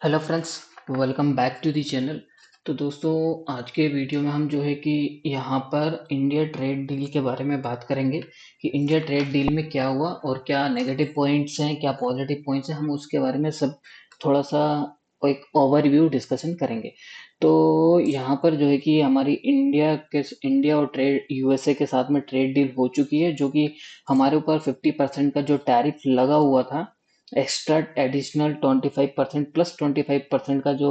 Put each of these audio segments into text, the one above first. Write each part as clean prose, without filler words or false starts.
Hello friends, welcome back to the channel. तो दोस्तों, आज के वीडियो में हम जो है कि यहाँ पर इंडिया ट्रेड डील के बारे में बात करेंगे कि इंडिया ट्रेड डील में क्या हुआ और क्या नेगेटिव पॉइंट्स हैं, क्या पॉजिटिव पॉइंट्स हैं। हम उसके बारे में सब थोड़ा सा एक ओवरव्यू डिस्कशन करेंगे। तो यहाँ पर जो है कि हमारी इंडिया और ट्रेड यूएसए के साथ में ट्रेड डील हो चुकी है, जो कि हमारे ऊपर 50% का जो टैरिफ लगा हुआ था, एक्स्ट्रा एडिशनल 25% प्लस 25% का जो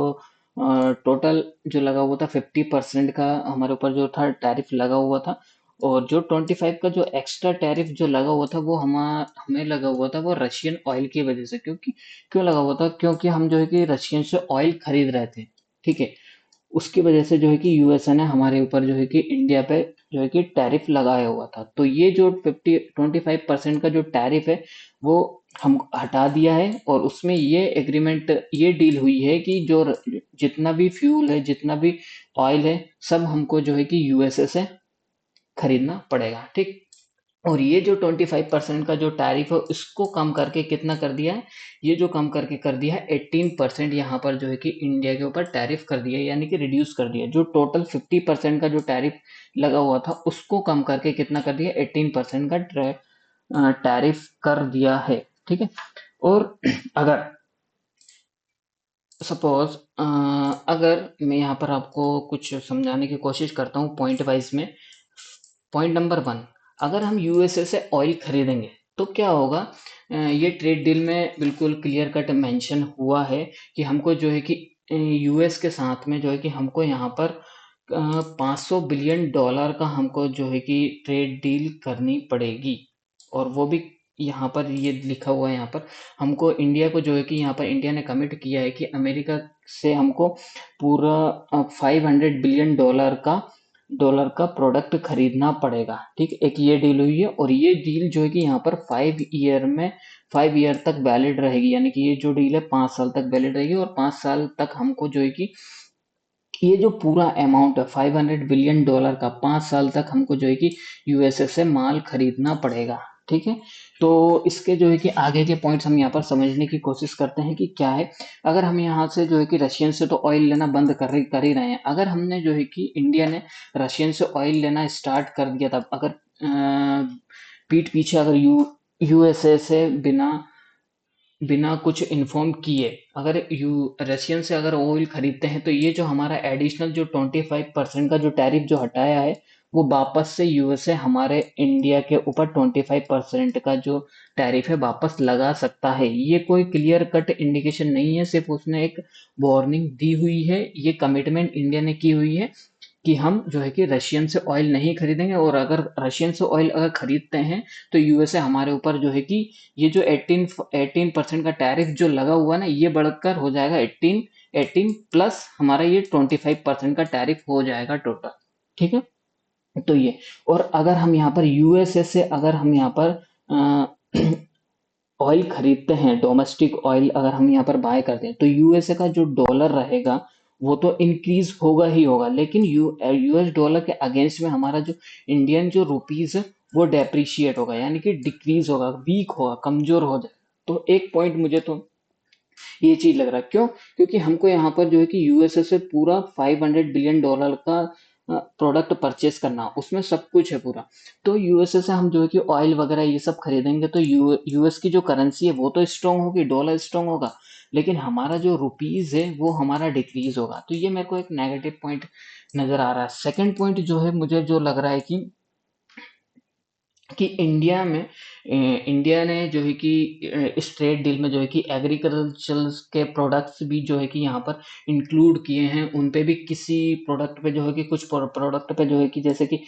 टोटल जो लगा हुआ था, 50% का हमारे ऊपर जो था टैरिफ लगा हुआ था। और जो 25 का जो एक्स्ट्रा टैरिफ जो लगा हुआ था वो हमें लगा हुआ था वो रशियन ऑयल की वजह से। क्यों लगा हुआ था? क्योंकि हम जो है कि रशियन से ऑयल खरीद रहे थे। ठीक है। उसकी वजह से जो है कि यूएसए ने हमारे ऊपर जो है कि इंडिया पे जो है कि टैरिफ लगाया हुआ था। तो ये जो 25% का जो टैरिफ है वो हम हटा दिया है। और उसमें ये एग्रीमेंट, ये डील हुई है कि जितना भी फ्यूल है, जितना भी ऑयल है, सब हमको जो है कि यूएसए से खरीदना पड़ेगा। ठीक। और ये जो 25% का जो टैरिफ है इसको कम करके कितना कर दिया है? ये जो कम करके कर दिया है 18%, यहाँ पर जो है कि इंडिया के ऊपर टैरिफ कर दिया है, यानी कि रिड्यूस कर दिया है। जो टोटल 50% का जो टैरिफ लगा हुआ था उसको कम करके कितना कर दिया? 18% का टैरिफ कर दिया है। ठीक है। और अगर सपोज अगर मैं यहाँ पर आपको कुछ समझाने की कोशिश करता हूँ पॉइंट वाइज में। पॉइंट नंबर वन, अगर हम यूएसए से ऑयल खरीदेंगे तो क्या होगा? ये ट्रेड डील में बिल्कुल क्लियर कट मेंशन हुआ है कि हमको जो है कि यूएस के साथ में जो है कि हमको यहाँ पर 500 बिलियन डॉलर का हमको जो है कि ट्रेड डील करनी पड़ेगी। और वो भी यहाँ पर ये लिखा हुआ है, यहाँ पर हमको इंडिया को जो है कि यहाँ पर इंडिया ने कमिट किया है कि अमेरिका से हमको पूरा 500 बिलियन डॉलर का प्रोडक्ट खरीदना पड़ेगा। ठीक। एक ये डील हुई है और ये डील जो है कि यहाँ पर 5 ईयर तक वैलिड रहेगी, यानी कि ये जो डील है 5 साल तक वैलिड रहेगी। और 5 साल तक हमको जो है कि ये जो पूरा अमाउंट है 500 बिलियन डॉलर का, 5 साल तक हमको जो है कि यूएसए से माल खरीदना पड़ेगा। ठीक है। तो इसके जो है कि आगे के पॉइंट्स हम यहाँ पर समझने की कोशिश करते हैं कि क्या है। अगर हम यहाँ से जो है कि रशियन से तो ऑयल लेना बंद कर ही रहे हैं। अगर हमने जो है कि इंडिया ने रशियन से ऑयल लेना स्टार्ट कर दिया था, अगर पीठ पीछे अगर यूएसए से बिना बिना कुछ इन्फॉर्म किए अगर यू रशियन से अगर ऑयल खरीदते हैं, तो ये जो हमारा एडिशनल जो 25% का जो टैरिफ जो हटाया है वो वापस से यूएसए हमारे इंडिया के ऊपर 25% का जो टैरिफ है वापस लगा सकता है। ये कोई क्लियर कट इंडिकेशन नहीं है, सिर्फ उसने एक वार्निंग दी हुई है। ये कमिटमेंट इंडिया ने की हुई है कि हम जो है कि रशियन से ऑयल नहीं खरीदेंगे। और अगर रशियन से ऑयल अगर खरीदते हैं तो यूएसए हमारे ऊपर जो है कि ये जो 18% का टैरिफ जो लगा हुआ ना, ये बढ़कर हो जाएगा 18 प्लस हमारा ये 25% का टैरिफ हो जाएगा टोटल। ठीक है। तो ये, और अगर हम यहाँ पर यूएसए से अगर हम यहाँ पर ऑयल खरीदते हैं, डोमेस्टिक ऑयल अगर हम यहाँ पर बाय करते हैं, तो यूएसए का जो डॉलर रहेगा वो तो इंक्रीज होगा ही होगा, लेकिन यूएस डॉलर के अगेंस्ट में हमारा जो इंडियन जो रुपीस है वो डेप्रिशिएट होगा, यानी कि डिक्रीज होगा, वीक होगा, कमजोर हो जाए। तो एक पॉइंट मुझे तो ये चीज लग रहा है। क्यों? क्योंकि हमको यहाँ पर जो है कि यूएसए से पूरा 500 बिलियन डॉलर का प्रोडक्ट परचेस करना, उसमें सब कुछ है पूरा। तो यूएसए से हम जो है कि ऑयल वगैरह ये सब खरीदेंगे तो यूएस की जो करेंसी है वो तो स्ट्रांग होगी, डॉलर स्ट्रांग होगा, लेकिन हमारा जो रुपीज है वो हमारा डिक्रीज होगा। तो ये मेरे को एक नेगेटिव पॉइंट नजर आ रहा है। सेकंड पॉइंट जो है, मुझे जो लग रहा है कि इंडिया ने जो है कि इस ट्रेड डील में जो है कि एग्रीकल्चर के प्रोडक्ट्स भी जो है कि यहाँ पर इंक्लूड किए हैं। उन पे भी किसी प्रोडक्ट पे जो है कि कुछ प्रोडक्ट पे जो है कि जैसे कि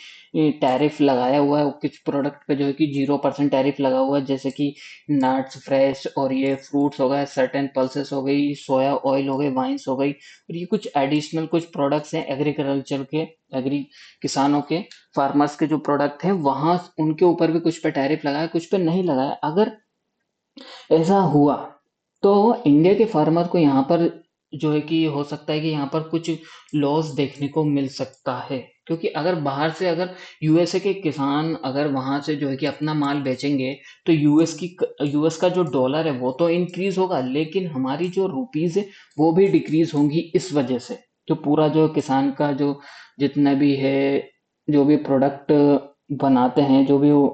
टैरिफ लगाया हुआ है, कुछ प्रोडक्ट पे जो है कि 0% टैरिफ लगा हुआ है, जैसे कि नट्स फ्रेश और ये फ्रूट्स हो गए, सर्टेन पल्सेस हो गई, सोया ऑयल हो गई, वाइन्स हो गई। और ये कुछ एडिशनल कुछ प्रोडक्ट्स हैं एग्रीकल्चर के, एग्री किसानों के, फार्मर्स के जो प्रोडक्ट हैं वहां उनके ऊपर भी कुछ पे टैरिफ लगाया, कुछ पे नहीं लगाया। अगर ऐसा हुआ तो इंडिया के फार्मर को यहाँ पर जो है कि हो सकता है कि यहाँ पर कुछ लॉस देखने को मिल सकता है। क्योंकि अगर बाहर से अगर यूएसए के किसान अगर वहां से जो है कि अपना माल बेचेंगे, तो यूएस का जो डॉलर है वो तो इंक्रीज होगा, लेकिन हमारी जो रुपीज है वो भी डिक्रीज होंगी इस वजह से। जो पूरा जो किसान का जो जितना भी है, जो भी प्रोडक्ट बनाते हैं, जो भी वो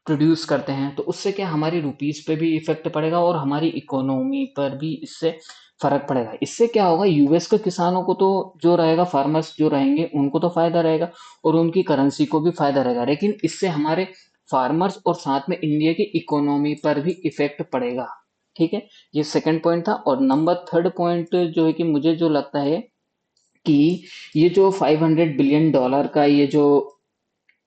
प्रोड्यूस करते हैं, तो उससे क्या हमारी रुपीस पे भी इफेक्ट पड़ेगा और हमारी इकोनॉमी पर भी इससे फर्क पड़ेगा। इससे क्या होगा, यूएस के किसानों को तो जो रहेगा, फार्मर्स जो रहेंगे उनको तो फायदा रहेगा और उनकी करेंसी को भी फायदा रहेगा, लेकिन इससे हमारे फार्मर्स और साथ में इंडिया की इकोनॉमी पर भी इफेक्ट पड़ेगा। ठीक है, ये सेकंड पॉइंट था। और नंबर थर्ड पॉइंट जो है कि मुझे जो लगता है कि ये जो $500 बिलियन का ये जो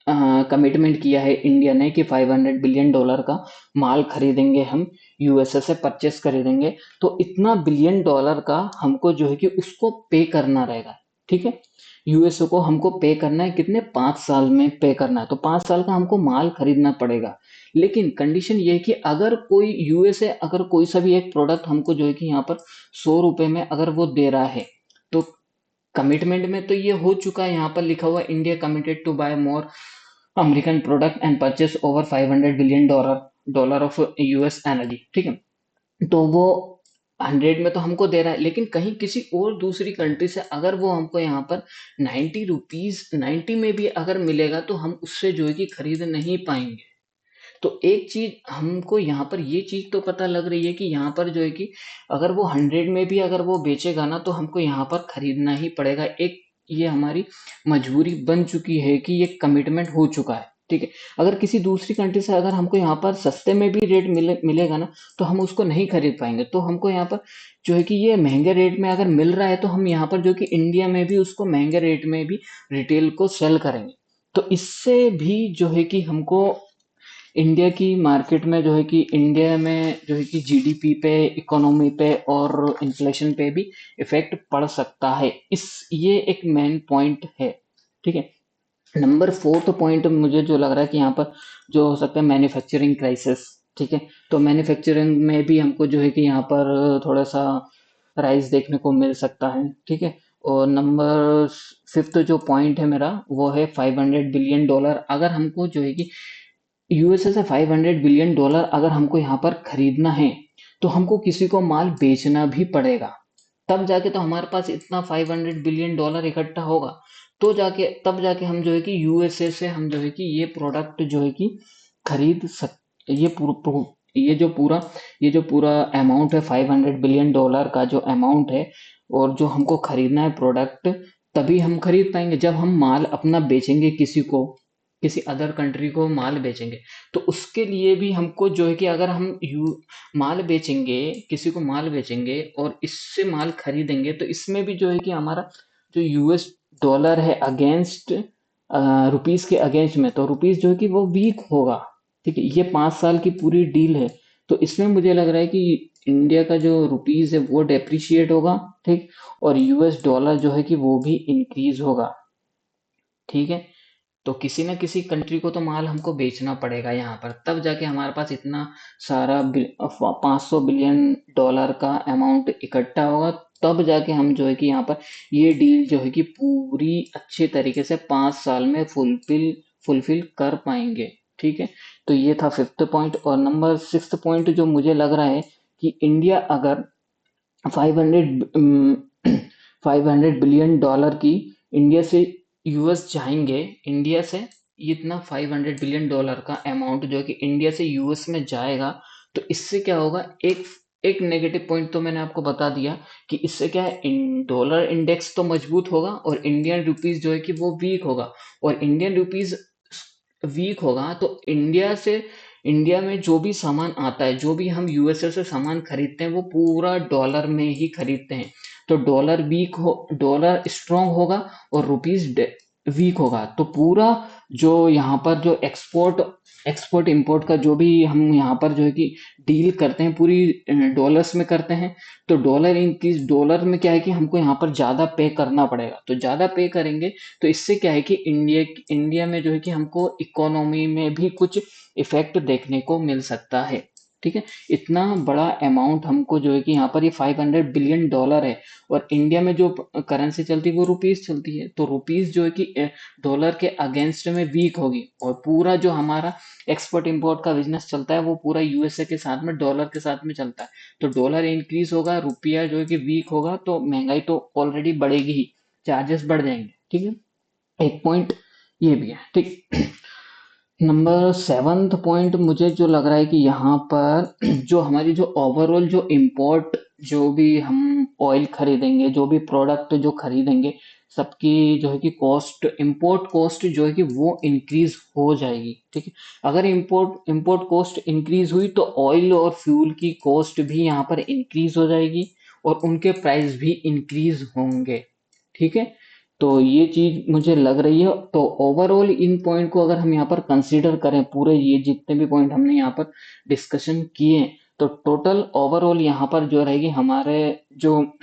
कमिटमेंट किया है इंडिया ने कि $500 बिलियन का माल खरीदेंगे हम, यूएसए से परचेस खरीदेंगे, तो इतना $1 बिलियन का हमको जो है कि उसको पे करना रहेगा। ठीक है, यूएसए को हमको पे करना है, कितने, 5 साल में पे करना है, तो 5 साल का हमको माल खरीदना पड़ेगा। लेकिन कंडीशन ये है कि अगर कोई यूएसए अगर कोई सा भी एक प्रोडक्ट हमको जो है कि यहाँ पर $100 में अगर वो दे रहा है, तो कमिटमेंट में तो ये हो चुका है, यहाँ पर लिखा हुआ India committed to buy more American product and purchase over $500 billion of US energy. ठीक है, तो वो 100 में तो हमको दे रहा है, लेकिन कहीं किसी और दूसरी कंट्री से अगर वो हमको यहाँ पर 90 में भी अगर मिलेगा, तो हम उससे जो है कि खरीद नहीं पाएंगे। तो एक चीज हमको यहाँ पर ये चीज तो पता लग रही है कि यहाँ पर जो है कि अगर वो 100 में भी अगर वो बेचेगा ना, तो हमको यहाँ पर खरीदना ही पड़ेगा। एक ये हमारी मजबूरी बन चुकी है कि ये कमिटमेंट हो चुका है। ठीक है, अगर किसी दूसरी कंट्री से अगर हमको यहाँ पर सस्ते में भी रेट मिलेगा ना, तो हम उसको नहीं खरीद पाएंगे। तो हमको यहाँ पर जो है कि ये महंगे रेट में अगर मिल रहा है, तो हम यहाँ पर जो कि इंडिया में भी उसको महंगे रेट में भी रिटेल को सेल करेंगे। तो इससे भी जो है कि हमको इंडिया की मार्केट में जो है कि इंडिया में जो है कि जीडीपी पे, इकोनॉमी पे और इन्फ्लेशन पे भी इफेक्ट पड़ सकता है। इस ये एक मेन पॉइंट है। ठीक है, नंबर फोर्थ पॉइंट मुझे जो लग रहा है कि यहाँ पर जो हो सकता है, मैन्युफैक्चरिंग क्राइसिस। ठीक है, तो मैन्युफैक्चरिंग में भी हमको जो है कि यहाँ पर थोड़ा सा राइज देखने को मिल सकता है। ठीक है, और नंबर फिफ्थ जो पॉइंट है मेरा, वो है $500 बिलियन। अगर हमको जो है कि यूएसए से $500 बिलियन अगर हमको यहाँ पर खरीदना है, तो हमको किसी को माल बेचना भी पड़ेगा। तब जाके तो हमारे पास इतना $500 बिलियन इकट्ठा होगा, तो जाके तब जाके हम जो है कि यूएसए से हम जो है कि ये प्रोडक्ट जो है कि खरीद सक ये ये जो पूरा अमाउंट है $500 बिलियन का जो अमाउंट है, और जो हमको खरीदना है प्रोडक्ट, तभी हम खरीद पाएंगे जब हम माल अपना बेचेंगे किसी को, किसी अदर कंट्री को माल बेचेंगे। तो उसके लिए भी हमको जो है कि अगर हम माल बेचेंगे, किसी को माल बेचेंगे और इससे माल खरीदेंगे, तो इसमें भी जो है कि हमारा जो यूएस डॉलर है अगेंस्ट रुपीस के अगेंस्ट में, तो रुपीस जो है कि वो वीक होगा। ठीक है, ये 5 साल की पूरी डील है। तो इसमें मुझे लग रहा है कि इंडिया का जो रुपीस है वो डेप्रिशिएट होगा। ठीक, और यूएस डॉलर जो है कि वो भी इंक्रीज होगा। ठीक है, तो किसी ना किसी कंट्री को तो माल हमको बेचना पड़ेगा यहाँ पर, तब जाके हमारे पास इतना सारा $500 बिलियन का अमाउंट इकट्ठा होगा। तब जाके हम जो है कि यहाँ पर ये डील जो है कि पूरी अच्छे तरीके से 5 साल में फुलफिल कर पाएंगे। ठीक है, तो ये था फिफ्थ पॉइंट। और नंबर सिक्स्थ पॉइंट जो मुझे लग रहा है कि इंडिया अगर 500 $500 बिलियन की इंडिया से यूएस जाएंगे, इंडिया से इतना $500 बिलियन का अमाउंट जो है कि इंडिया से यूएस में जाएगा, तो इससे क्या होगा, एक एक नेगेटिव पॉइंट तो मैंने आपको बता दिया कि इससे क्या है, डॉलर इंडेक्स तो मजबूत होगा और इंडियन रुपीस जो है कि वो वीक होगा। और इंडियन रुपीस वीक होगा तो इंडिया में जो भी सामान आता है, जो भी हम यूएसए से सामान खरीदते हैं, वो पूरा डॉलर में ही खरीदते हैं। तो डॉलर स्ट्रांग होगा और रुपीस वीक होगा, तो पूरा जो यहाँ पर जो एक्सपोर्ट इंपोर्ट का जो भी हम यहाँ पर जो है कि डील करते हैं, पूरी डॉलर्स में करते हैं। तो डॉलर में क्या है कि हमको यहाँ पर ज्यादा पे करना पड़ेगा, तो ज्यादा पे करेंगे, तो इससे क्या है कि इंडिया में जो है कि हमको इकोनॉमी में भी कुछ इफेक्ट देखने को मिल सकता है। ठीक है, इतना बड़ा अमाउंट हमको जो है कि यहाँ पर ये $500 बिलियन है, और इंडिया में जो करेंसी चलती है वो रुपीस चलती है, तो रुपीस जो है कि डॉलर के अगेंस्ट में वीक होगी, और पूरा जो हमारा एक्सपोर्ट इंपोर्ट का बिजनेस चलता है वो पूरा यूएसए के साथ में डॉलर के साथ में चलता है। तो डॉलर इंक्रीज होगा, रुपया जो है कि वीक होगा, तो महंगाई तो ऑलरेडी बढ़ेगी ही, चार्जेस बढ़ जाएंगे। ठीक है, एक पॉइंट ये भी है। ठीक, नंबर सेवन्थ पॉइंट मुझे जो लग रहा है कि यहाँ पर जो हमारी जो ओवरऑल जो इम्पोर्ट, जो भी हम ऑयल खरीदेंगे, जो भी प्रोडक्ट जो खरीदेंगे, सबकी जो है कि कॉस्ट, इम्पोर्ट कॉस्ट जो है कि वो इंक्रीज हो जाएगी। ठीक है, अगर इम्पोर्ट कॉस्ट इंक्रीज हुई तो ऑयल और फ्यूल की कॉस्ट भी यहाँ पर इंक्रीज हो जाएगी, और उनके प्राइस भी इंक्रीज होंगे। ठीक है, तो ये चीज मुझे लग रही है। तो ओवरऑल इन पॉइंट को अगर हम यहाँ पर कंसीडर करें, पूरे ये जितने भी पॉइंट हमने यहाँ पर डिस्कशन किए, तो टोटल ओवरऑल यहाँ पर जो रहेगी हमारे जो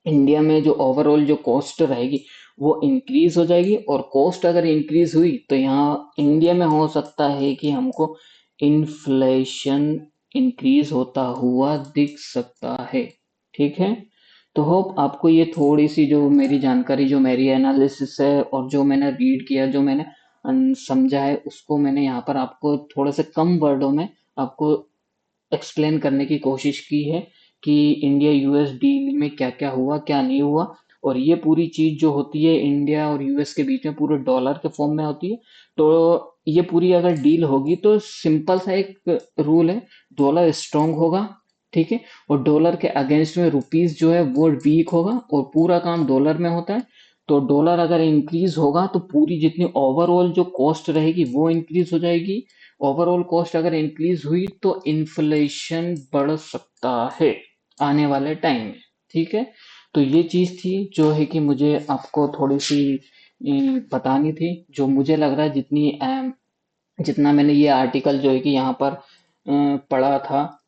इंडिया में जो ओवरऑल जो कॉस्ट रहेगी वो इंक्रीज हो जाएगी, और कॉस्ट अगर इंक्रीज हुई तो यहाँ इंडिया में हो सकता है कि हमको इन्फ्लेशन इंक्रीज होता हुआ दिख सकता है। ठीक है, तो होप आपको ये थोड़ी सी जो मेरी जानकारी, जो मेरी एनालिसिस है, और जो मैंने रीड किया, जो मैंने समझा है, उसको मैंने यहाँ पर आपको थोड़े से कम वर्डों में आपको एक्सप्लेन करने की कोशिश की है कि इंडिया यूएस डील में क्या क्या हुआ, क्या नहीं हुआ। और ये पूरी चीज जो होती है इंडिया और यूएस के बीच में पूरे डॉलर के फॉर्म में होती है। तो ये पूरी अगर डील होगी तो सिंपल सा एक रूल है, डॉलर स्ट्रांग होगा। ठीक है, और डॉलर के अगेंस्ट में रुपीस जो है वो वीक होगा, और पूरा काम डॉलर में होता है। तो डॉलर अगर इंक्रीज होगा तो पूरी जितनी ओवरऑल जो कॉस्ट रहेगी वो इंक्रीज हो जाएगी। ओवरऑल कॉस्ट अगर इंक्रीज हुई तो इन्फ्लेशन बढ़ सकता है आने वाले टाइम में। ठीक है, तो ये चीज थी जो है कि मुझे आपको थोड़ी सी बतानी थी, जो मुझे लग रहा है जितना मैंने ये आर्टिकल जो है कि यहाँ पर पढ़ा था,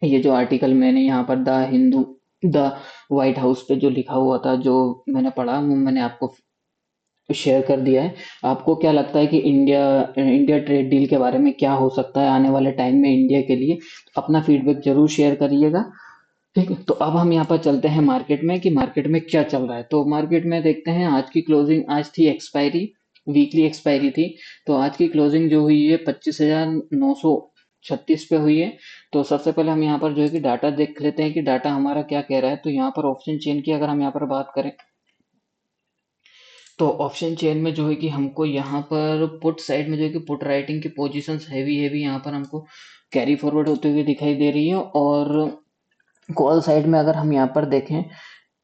ये जो आर्टिकल मैंने यहाँ पर the Hindu, the white house पे जो लिखा हुआ था, जो मैंने पढ़ा वो मैंने आपको शेयर कर दिया है। आपको क्या लगता है कि इंडिया इंडिया ट्रेड डील के बारे में क्या हो सकता है आने वाले टाइम में इंडिया के लिए? अपना फीडबैक जरूर शेयर करिएगा। ठीक है, तो अब हम यहाँ पर चलते हैं मार्केट में कि मार्केट में क्या चल रहा है। तो मार्केट में देखते हैं आज की क्लोजिंग, आज थी एक्सपायरी, वीकली एक्सपायरी थी। तो आज की क्लोजिंग जो हुई है 25,936 पे हुई है। तो सबसे पहले हम यहाँ पर जो है कि डाटा देख लेते हैं कि डाटा हमारा क्या कह रहा है। तो यहाँ पर ऑप्शन चेन की अगर हम यहाँ पर बात करें, तो ऑप्शन चेन में जो है कि हमको यहाँ पर पुट साइड में जो है कि पुट राइटिंग की पोजीशंस हैवी हैवी यहाँ पर हमको कैरी फॉरवर्ड होते हुए दिखाई दे रही है। और कॉल साइड में अगर हम यहाँ पर देखें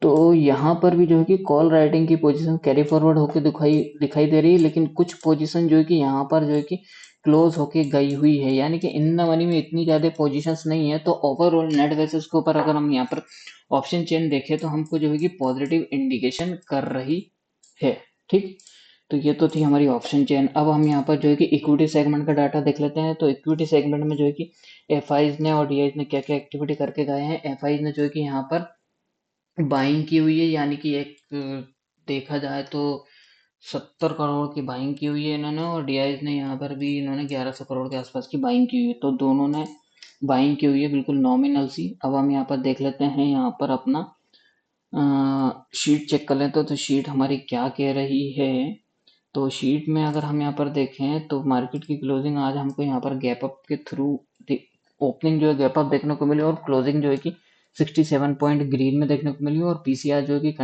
तो यहाँ पर भी जो है कि कॉल राइटिंग की पोजीशन कैरी फॉरवर्ड होकर दिखाई दिखाई दे रही है, लेकिन कुछ पोजीशन जो है कि यहाँ पर जो है कि क्लोज होके गई हुई है, यानी कि इन द मनी में इतनी ज्यादा पोजीशंस नहीं है। तो ओवरऑल नेट बेसिस के ऊपर अगर हम यहाँ पर ऑप्शन चेन देखें तो हमको जो है कि पॉजिटिव इंडिकेशन कर रही है। ठीक, तो ये तो थी हमारी ऑप्शन चेन। अब हम यहाँ पर जो है कि इक्विटी सेगमेंट का डाटा देख लेते हैं। तो इक्विटी सेगमेंट में जो है कि एफ ने और डी ने क्या क्या एक्टिविटी करके गए हैं। एफ ने जो है कि यहाँ पर बाइंग की हुई है, यानी कि एक देखा जाए तो 70 करोड़ की बाइंग की हुई है इन्होंने, और डीआईज ने यहाँ पर भी इन्होंने 1100 करोड़ के आसपास की बाइंग की हुई है। तो दोनों ने बाइंग की हुई है बिल्कुल नॉमिनल सी। अब हम यहाँ पर देख लेते हैं यहाँ पर अपना शीट चेक कर लें तो शीट हमारी क्या कह रही है। तो शीट में अगर हम यहाँ पर देखें तो मार्केट की क्लोजिंग आज हमको यहाँ पर गैप अप के थ्रू, ओपनिंग जो है गैप अप देखने को मिली, और क्लोजिंग जो है कि 67 पॉइंट ग्रीन में देखने को मिली। और पीसीआर जो है कि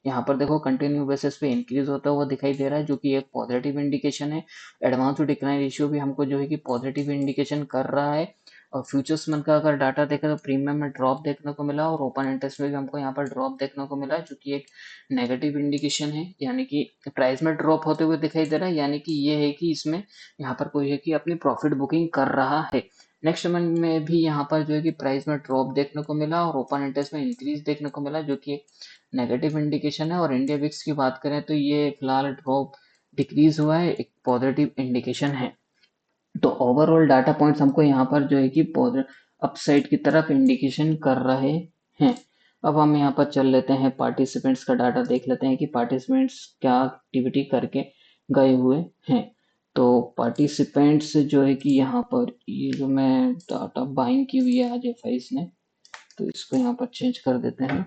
यहाँ पर देखो कंटिन्यू बेसिस पे इंक्रीज होता हुआ दिखाई दे रहा है, जो कि एक पॉजिटिव इंडिकेशन है। एडवांस टू डिक्लाइन रेशियो भी हमको जो है कि पॉजिटिव इंडिकेशन कर रहा है। और फ्यूचर्स मंथ का अगर डाटा देखें तो प्रीमियम में ड्रॉप देखने को मिला, और ओपन इंटरेस्ट में भी हमको यहाँ पर ड्रॉप देखने को मिला, जो कि एक नेगेटिव इंडिकेशन है, यानी कि प्राइस में ड्रॉप होते हुए दिखाई दे रहा है, यानी कि ये है कि इसमें यहाँ पर कोई है कि अपनी प्रॉफिट बुकिंग कर रहा है। नेक्स्ट मंथ में भी यहाँ पर जो है कि प्राइस में ड्रॉप देखने को मिला, और ओपन इंटरेस्ट में इंक्रीज देखने को मिला, जो कि एक नेगेटिव इंडिकेशन है। और इंडिया विक्स की बात करें तो ये फिलहाल ड्रॉप डिक्रीज हुआ है, एक पॉजिटिव इंडिकेशन है। तो ओवरऑल डाटा पॉइंट्स हमको यहाँ पर जो है कि अपसाइड की तरफ इंडिकेशन कर रहे हैं। अब हम यहाँ पर चल लेते हैं पार्टिसिपेंट्स का डाटा देख लेते हैं कि पार्टिसिपेंट्स क्या एक्टिविटी करके गए हुए हैं। तो पार्टिसिपेंट्स जो है कि यहाँ पर ये जो मैं डाटा बाइंग की हुई है आज एफआईज ने, तो इसको यहाँ पर चेंज कर देते हैं।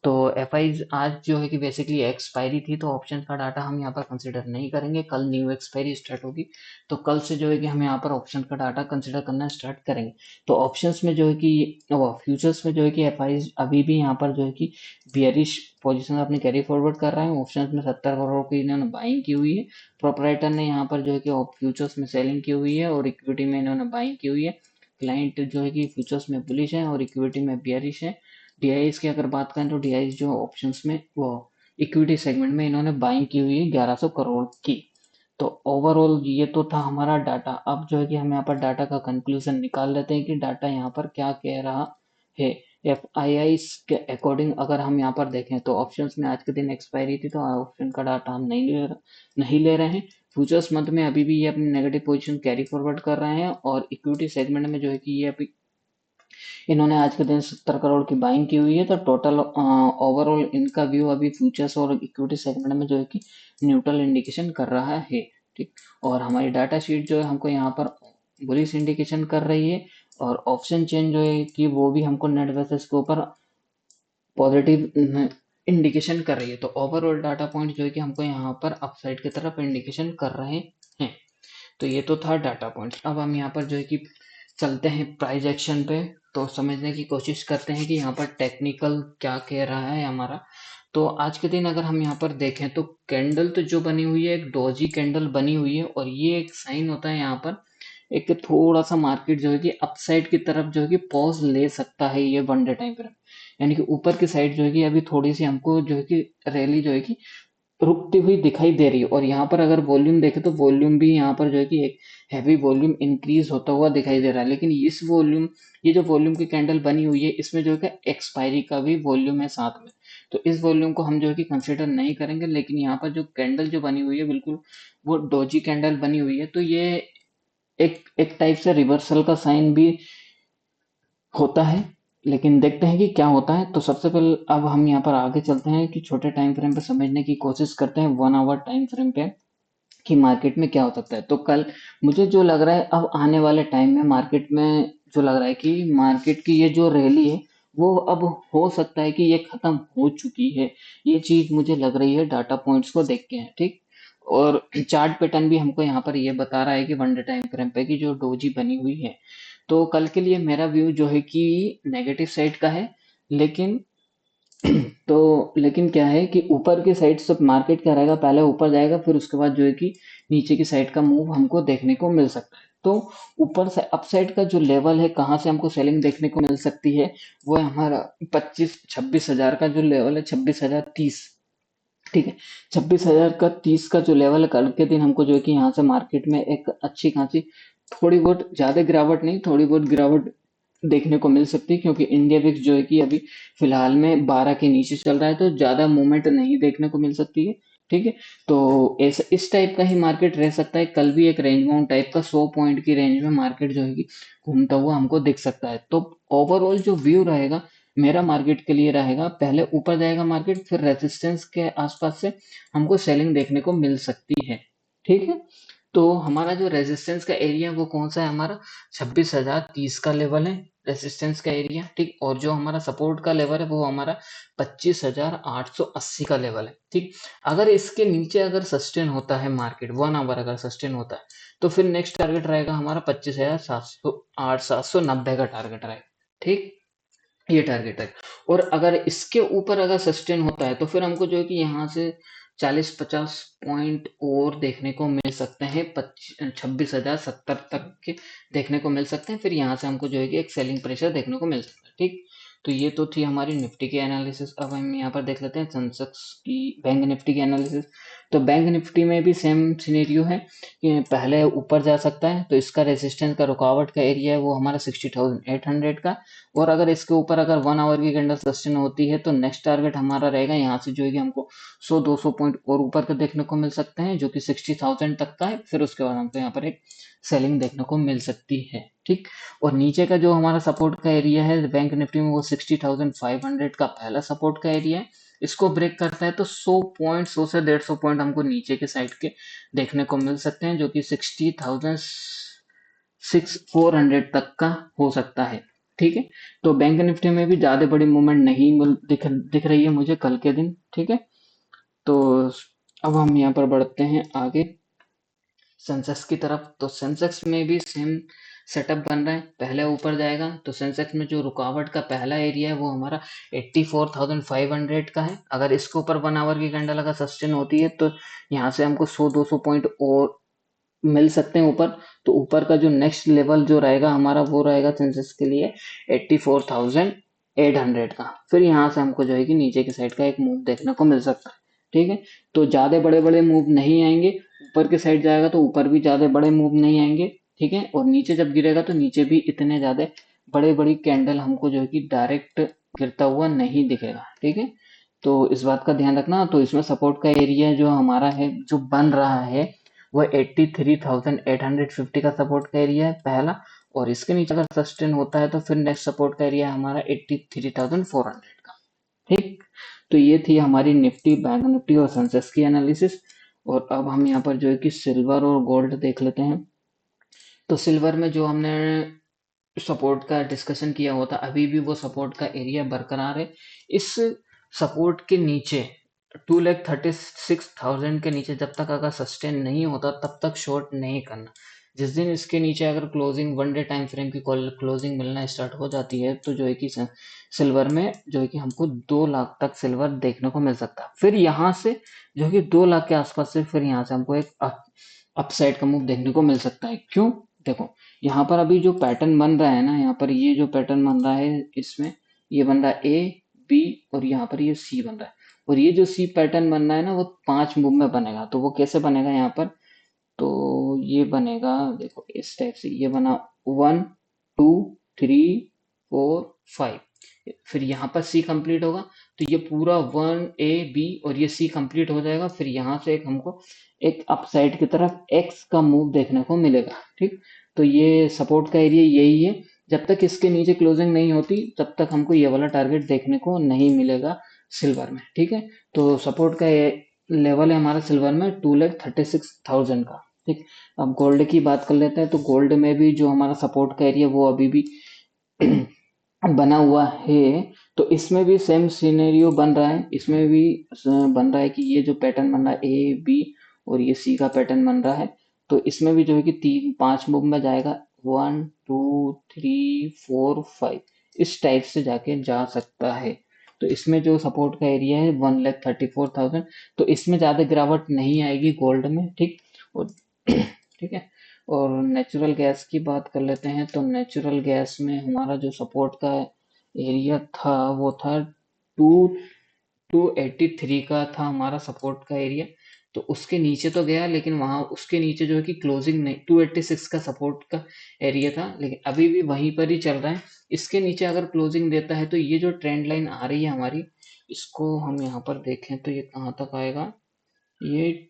तो एफआईज आज जो है कि बेसिकली एक्सपायरी थी, तो ऑप्शन का डाटा हम यहाँ पर कंसिडर नहीं करेंगे। कल न्यू एक्सपायरी स्टार्ट होगी, तो कल से जो है कि हम यहाँ पर ऑप्शन का डाटा कंसिडर करना स्टार्ट करेंगे। तो ऑप्शंस में जो है कि वो फ्यूचर्स में जो है कि एफआईज अभी भी यहाँ पर जो है कि बियरिश पोजीशन अपनी कैरी फॉरवर्ड कर रहे हैं। ऑप्शंस में 70 करोड़ की इन्होंने बाइंग की हुई है, प्रोपराइटर ने यहाँ पर जो है कि फ्यूचर्स में सेलिंग की हुई है और इक्विटी में इन्होंने बाइंग की हुई है। क्लाइंट जो है कि फ्यूचर्स में बुलिश है और इक्विटी में बियरिश है। डीआईएस की अगर बात करें तो डीआईएस जो ऑप्शंस में वो इक्विटी सेगमेंट में इन्होंने बाइंग की हुई है 1100 करोड़ की। तो ओवरऑल ये तो था हमारा डाटा। अब जो है कि हम यहाँ पर डाटा का कंक्लूजन निकाल लेते हैं कि डाटा यहाँ पर क्या कह रहा है। एफआईआई के अकॉर्डिंग अगर हम यहाँ पर देखें तो ऑप्शंस में आज के दिन एक्सपायरी थी, तो ऑप्शन का डाटा हम नहीं ले रहे हैं। फ्यूचर्स मंथ में अभी भी ये अपनी नेगेटिव पोजीशन कैरी फॉरवर्ड कर रहे हैं और इक्विटी सेगमेंट में जो है कि ये अभी इन्होंने आज के दिन 70 करोड़ की बाइंग की हुई है। तो टोटल ओवरऑल इनका व्यू अभी फ्यूचर्स और इक्विटी सेगमेंट में जो है कि न्यूट्रल इंडिकेशन कर रहा है। ठीक, और हमारी डाटा शीट जो है हमको यहाँ पर बुलिश इंडिकेशन कर रही है और ऑप्शन चेंज जो है कि वो भी हमको नेट बेसिस के ऊपर पॉजिटिव इंडिकेशन कर रही है। तो ओवरऑल डाटा पॉइंट जो है कि हमको यहाँ पर अपसाइड की तरफ इंडिकेशन कर रहे हैं। तो ये तो था डाटा पॉइंट्स। अब हम यहाँ पर जो है कि चलते हैं प्राइस एक्शन पे, तो समझने की कोशिश करते हैं कि यहाँ पर टेक्निकल क्या कह रहा है हमारा। तो आज के दिन अगर हम यहाँ पर देखें तो कैंडल तो जो बनी हुई है एक डोजी कैंडल बनी हुई है और ये एक साइन होता है यहाँ पर एक थोड़ा सा मार्केट जो है कि अपसाइड की तरफ जो है कि पॉज ले सकता है ये वन डे टाइम फ्रेम, यानी कि ऊपर की साइड जो है कि अभी थोड़ी सी हमको जो है कि रैली जो है कि रुकती हुई दिखाई दे रही है। और यहाँ पर अगर वॉल्यूम देखें तो वॉल्यूम भी यहाँ पर जो है कि एक हैवी वॉल्यूम इंक्रीज होता हुआ दिखाई दे रहा है। लेकिन इस वॉल्यूम ये जो वॉल्यूम की कैंडल बनी हुई है इसमें जो है कि एक्सपायरी का भी वॉल्यूम है साथ में, तो इस वॉल्यूम को हम जो है कि कंसिडर नहीं करेंगे। लेकिन यहाँ पर जो कैंडल जो बनी हुई है बिल्कुल वो डोजी कैंडल बनी हुई है, तो ये एक एक टाइप से रिवर्सल का साइन भी होता है। लेकिन देखते हैं कि क्या होता है। तो सबसे पहले अब हम यहाँ पर आगे चलते हैं कि छोटे टाइम फ्रेम पे समझने की कोशिश करते हैं 1 आवर टाइम फ्रेम पे कि मार्केट में क्या हो सकता है। तो कल मुझे जो लग रहा है अब आने वाले टाइम में मार्केट में जो लग रहा है कि मार्केट की ये जो रैली है वो अब हो सकता है कि ये खत्म हो चुकी है। ये चीज मुझे लग रही है डाटा पॉइंट्स को देख के है। ठीक, और चार्ट पैटर्न भी हमको यहाँ पर ये बता रहा है कि वन डे टाइम फ्रेम पे की जो डोजी बनी हुई है, तो कल के लिए मेरा व्यू जो है कि नेगेटिव साइड का है। लेकिन लेकिन क्या है कि ऊपर की साइड से मार्केट क्या रहेगा, पहले ऊपर जाएगा फिर उसके बाद जो है कि नीचे की साइड का मूव हमको देखने को मिल सकता है। तो ऊपर से अपसाइड का जो लेवल है कहाँ से हमको सेलिंग देखने को मिल सकती है, वो है हमारा 25-26 हजार का जो लेवल है 26,030। ठीक है, 26,030 का जो लेवल है कल के दिन हमको जो है कि यहाँ से मार्केट में एक अच्छी खासी थोड़ी बहुत ज्यादा गिरावट नहीं, थोड़ी बहुत गिरावट देखने को मिल सकती है, क्योंकि इंडिया विक्स जो है कि अभी फिलहाल में 12 के नीचे चल रहा है, तो ज्यादा मूवमेंट नहीं देखने को मिल सकती है। ठीक है, तो ऐसा इस टाइप का ही मार्केट रह सकता है। कल भी एक रेंज बाउंड टाइप का 100 पॉइंट की रेंज में मार्केट जो है कि घूमता हुआ हमको दिख सकता है। तो ओवरऑल जो व्यू रहेगा मेरा मार्केट के लिए रहेगा, पहले ऊपर जाएगा मार्केट फिर रेजिस्टेंस के आसपास से हमको सेलिंग देखने को मिल सकती है। ठीक है, तो हमारा जो रेजिस्टेंस का एरिया वो कौन सा है, हमारा 26,030 का लेवल है रेजिस्टेंस का एरिया। ठीक, और जो हमारा सपोर्ट का लेवल है वो हमारा 25,880 का लेवल है। ठीक, अगर इसके नीचे अगर सस्टेन होता है मार्केट 1 आवर अगर सस्टेन होता है तो फिर नेक्स्ट टारगेट रहेगा हमारा 25,790 का टारगेट रहेगा। ठीक, ये टारगेट है। और अगर इसके ऊपर अगर सस्टेन होता है तो फिर हमको जो है कि यहाँ से 40-50 पॉइंट और देखने को मिल सकते हैं, 26,070 तक के देखने को मिल सकते हैं। फिर यहाँ से हमको जो है कि एक सेलिंग प्रेशर देखने को मिल सकता है। ठीक, तो ये तो थी हमारी निफ्टी की एनालिसिस। अब हम यहाँ पर देख लेते हैं सेंसेक्स की, बैंक निफ्टी की एनालिसिस। तो बैंक निफ्टी में भी सेम सिनेरियो है कि पहले ऊपर जा सकता है, तो इसका रेजिस्टेंस का रुकावट का एरिया है वो हमारा 60,800 का। और अगर इसके ऊपर अगर 1 आवर की कैंडल सस्टेन होती है तो नेक्स्ट टारगेट हमारा रहेगा यहाँ से जो है कि हमको 100-200 पॉइंट और ऊपर का देखने को मिल सकते हैं, जो कि 60,000 तक का है। फिर उसके बाद हमको यहाँ पर एक सेलिंग देखने को मिल सकती है। ठीक, और नीचे का जो हमारा सपोर्ट का एरिया है बैंक निफ्टी में वो 60,500 का पहला सपोर्ट का एरिया है। इसको ब्रेक करता है तो 100 पॉइंट, 100 से 150 पॉइंट हमको नीचे के साइड के देखने को मिल सकते हैं, जो कि 60,400 तक का हो सकता है। ठीक है, तो बैंक निफ्टी में भी ज्यादा बड़ी मूवमेंट नहीं दिख रही है मुझे कल के दिन। ठीक है, तो अब हम यहाँ पर बढ़ते हैं आगे सेंसेक्स की तरफ। तो सेंसेक्स में भी सेम सेटअप बन रहा है, पहले ऊपर जाएगा तो सेंसेक्स में जो रुकावट का पहला एरिया है वो हमारा 84,500 का है। अगर इसके ऊपर 1 आवर की कैंडल अगर सस्टेन होती है तो यहाँ से हमको 100-200 पॉइंट और मिल सकते हैं ऊपर। तो ऊपर का जो नेक्स्ट लेवल जो रहेगा हमारा वो रहेगा सेंसेक्स के लिए 84,800 का। फिर यहाँ से हमको जो है कि नीचे की साइड का एक मूव देखने को मिल सकता है। ठीक है, तो ज्यादा बड़े बड़े मूव नहीं आएंगे, ऊपर की साइड जाएगा तो ऊपर भी ज्यादा बड़े मूव नहीं आएंगे। ठीक है, और नीचे जब गिरेगा तो नीचे भी इतने ज्यादा बड़े बड़ी कैंडल हमको जो है कि डायरेक्ट गिरता हुआ नहीं दिखेगा। ठीक है, तो इस बात का ध्यान रखना। तो इसमें सपोर्ट का एरिया जो हमारा है जो बन रहा है वह 83,850 का सपोर्ट का एरिया है पहला, और इसके नीचे अगर सस्टेन होता है तो फिर नेक्स्ट सपोर्ट का एरिया हमारा 83,400 का। ठीक, तो ये थी हमारी निफ्टी, बैंक निफ्टी और सेंसेक्स की एनालिसिस। और अब हम यहाँ पर जो है कि सिल्वर और गोल्ड देख लेते हैं। तो सिल्वर में जो हमने सपोर्ट का डिस्कशन किया हुआ था, अभी भी वो सपोर्ट का एरिया बरकरार है। इस सपोर्ट के नीचे 2,36,000 के नीचे जब तक अगर सस्टेन नहीं होता तब तक शॉर्ट नहीं करना। जिस दिन इसके नीचे अगर क्लोजिंग 1 डे टाइम फ्रेम की क्लोजिंग मिलना स्टार्ट हो जाती है तो जो है कि सिल्वर में जो है कि हमको 2 लाख तक सिल्वर देखने को मिल सकता है। फिर यहाँ से जो है कि 2 लाख के आसपास से फिर यहाँ से हमको एक अपसाइड का मूव देखने को मिल सकता है। क्यों? देखो, यहाँ पर अभी जो पैटर्न बन रहा है ना, यहाँ पर ये जो पैटर्न बन रहा है इसमें ये बन रहा है ए बी और यहाँ पर ये सी बन रहा है। और ये जो सी पैटर्न बन रहा है ना वो 5 मूव में बनेगा। तो वो कैसे बनेगा यहाँ पर? तो ये बनेगा, देखो इस टाइप से ये बना 1 2 3 4 5। फिर यहाँ पर सी कंप्लीट होगा तो ये पूरा 1 A B और ये सी कंप्लीट हो जाएगा। फिर यहाँ से एक हमको एक अपसाइड की तरफ एक्स का मूव देखने को मिलेगा। ठीक, तो ये सपोर्ट का एरिया यही है। जब तक इसके नीचे क्लोजिंग नहीं होती तब तक हमको ये वाला टारगेट देखने को नहीं मिलेगा सिल्वर में। ठीक है, तो सपोर्ट का लेवल है हमारा सिल्वर में 2,36,000 का। ठीक, अब गोल्ड की बात कर लेते हैं। तो गोल्ड में भी जो हमारा सपोर्ट का एरिया वो अभी भी बना हुआ है। तो इसमें भी सेम सिनेरियो बन रहा है। इसमें भी बन रहा है कि ये जो पैटर्न बन रहा है ए बी और ये सी का पैटर्न बन रहा है। तो इसमें भी जो है कि 3-5 मूव में जाएगा, 1 2 3 4 5 इस टाइप से जाके जा सकता है। तो इसमें जो सपोर्ट का एरिया है 1,34,000। तो इसमें ज्यादा गिरावट नहीं आएगी गोल्ड में। ठीक, और ठीक है, और नेचुरल गैस की बात कर लेते हैं। तो नेचुरल गैस में हमारा जो सपोर्ट का एरिया था वो था 283 का था हमारा सपोर्ट का एरिया। तो उसके नीचे तो गया लेकिन वहां उसके नीचे जो है कि क्लोजिंग नहीं, 286 का सपोर्ट का एरिया था लेकिन अभी भी वहीं पर ही चल रहा है। इसके नीचे अगर क्लोजिंग देता है तो ये जो ट्रेंड लाइन आ रही है हमारी, इसको हम यहाँ पर देखें तो ये कहाँ तक आएगा, ये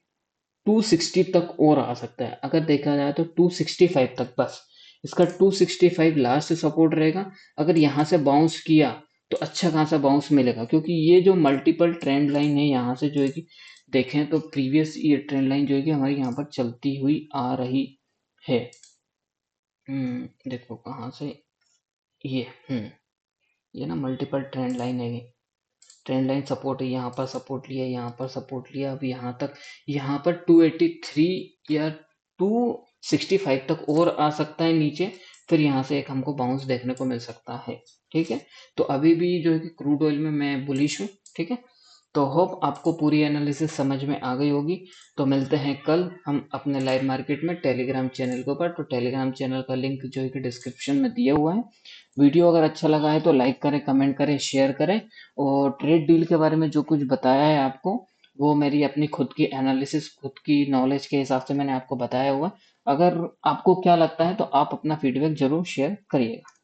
260 तक और आ सकता है। अगर देखा जाए तो 265 तक, बस इसका 265 लास्ट सपोर्ट रहेगा। अगर यहाँ से बाउंस किया तो अच्छा खासा बाउंस मिलेगा, क्योंकि ये जो मल्टीपल ट्रेंड लाइन है यहाँ से जो है कि देखें तो प्रीवियस ये ट्रेंड लाइन जो है कि हमारी यहाँ पर चलती हुई आ रही है। देखो कहाँ से ये ये ना मल्टीपल ट्रेंड लाइन है। ट्रेंड लाइन सपोर्ट है, यहाँ पर सपोर्ट लिया, यहाँ पर सपोर्ट लिया, अब यहाँ तक, यहाँ पर 283 या 265 तक और आ सकता है नीचे। फिर यहाँ से एक हमको बाउंस देखने को मिल सकता है। ठीक है, तो अभी भी जो है कि क्रूड ऑयल में मैं बुलिश हूँ। ठीक है, तो होप आपको पूरी एनालिसिस समझ में आ गई होगी। तो मिलते हैं कल हम अपने लाइव मार्केट में टेलीग्राम चैनल के ऊपर। तो टेलीग्राम चैनल का लिंक जो है कि डिस्क्रिप्शन में दिया हुआ है। वीडियो अगर अच्छा लगा है तो लाइक करें, कमेंट करें, शेयर करें। और ट्रेड डील के बारे में जो कुछ बताया है आपको वो मेरी अपनी खुद की एनालिसिस, खुद की नॉलेज के हिसाब से मैंने आपको बताया हुआ है। अगर आपको क्या लगता है तो आप अपना फीडबैक जरूर शेयर करिएगा।